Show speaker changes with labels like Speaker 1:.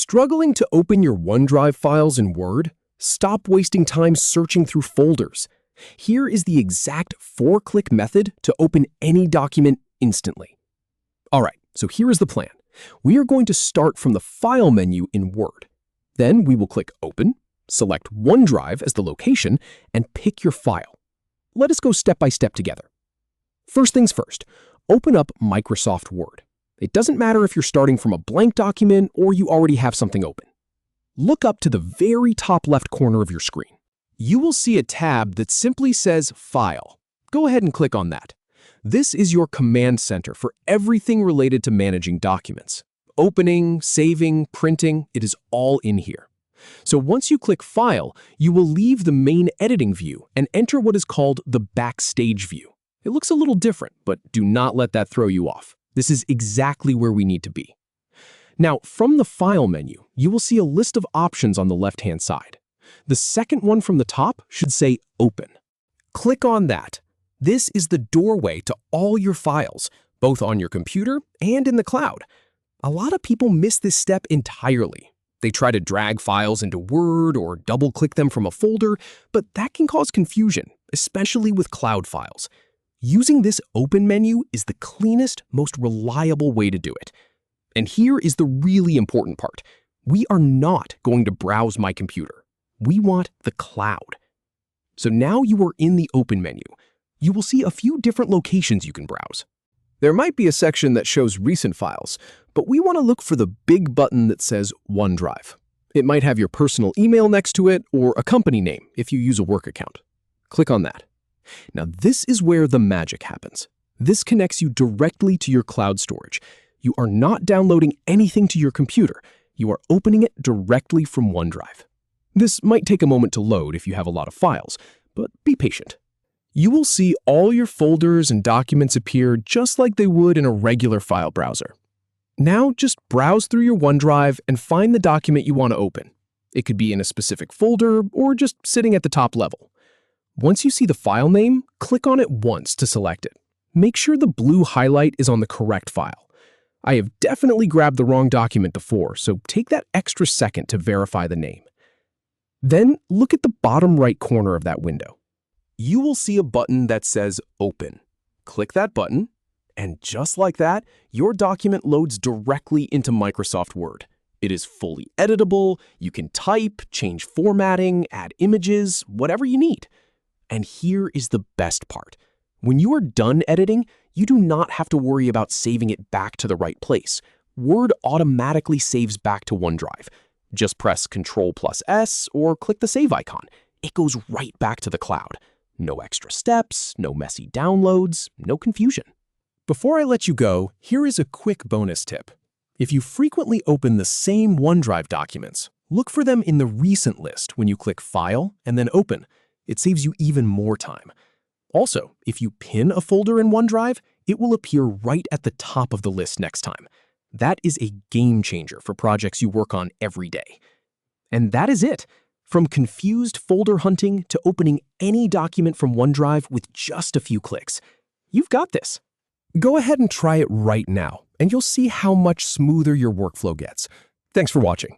Speaker 1: Struggling to open your OneDrive files in Word? Stop wasting time searching through folders. Here is the exact 4-click method to open any document instantly. All right, so here is the plan. We are going to start from the File menu in Word. Then we will click Open, select OneDrive as the location, and pick your file. Let us go step by step together. First things first, open up Microsoft Word. It doesn't matter if you're starting from a blank document or you already have something open. Look up to the very top left corner of your screen. You will see a tab that simply says File. Go ahead and click on that. This is your command center for everything related to managing documents. Opening, saving, printing, it is all in here. So once you click File, you will leave the main editing view and enter what is called the Backstage view. It looks a little different, but do not let that throw you off. This is exactly where we need to be. Now, from the File menu, you will see a list of options on the left-hand side. The second one from the top should say Open. Click on that. This is the doorway to all your files, both on your computer and in the cloud. A lot of people miss this step entirely. They try to drag files into Word or double-click them from a folder, but that can cause confusion, especially with cloud files. Using this Open menu is the cleanest, most reliable way to do it. And here is the really important part. We are not going to browse my computer. We want the cloud. So now you are in the Open menu. You will see a few different locations you can browse. There might be a section that shows recent files, but we want to look for the big button that says OneDrive. It might have your personal email next to it or a company name if you use a work account. Click on that. Now this is where the magic happens. This connects you directly to your cloud storage. You are not downloading anything to your computer. You are opening it directly from OneDrive. This might take a moment to load if you have a lot of files, but be patient. You will see all your folders and documents appear just like they would in a regular file browser. Now just browse through your OneDrive and find the document you want to open. It could be in a specific folder or just sitting at the top level. Once you see the file name, click on it once to select it. Make sure the blue highlight is on the correct file. I have definitely grabbed the wrong document before, so take that extra second to verify the name. Then look at the bottom right corner of that window. You will see a button that says Open. Click that button, and just like that, your document loads directly into Microsoft Word. It is fully editable, you can type, change formatting, add images, whatever you need. And here is the best part. When you are done editing, you do not have to worry about saving it back to the right place. Word automatically saves back to OneDrive. Just press Ctrl+S or click the save icon. It goes right back to the cloud. No extra steps, no messy downloads, no confusion. Before I let you go, here is a quick bonus tip. If you frequently open the same OneDrive documents, look for them in the Recent list when you click File and then Open. It saves you even more time. Also, if you pin a folder in OneDrive, it will appear right at the top of the list next time. That is a game changer for projects you work on every day. And that is it. From confused folder hunting to opening any document from OneDrive with just a few clicks. You've got this. Go ahead and try it right now, and you'll see how much smoother your workflow gets. Thanks for watching.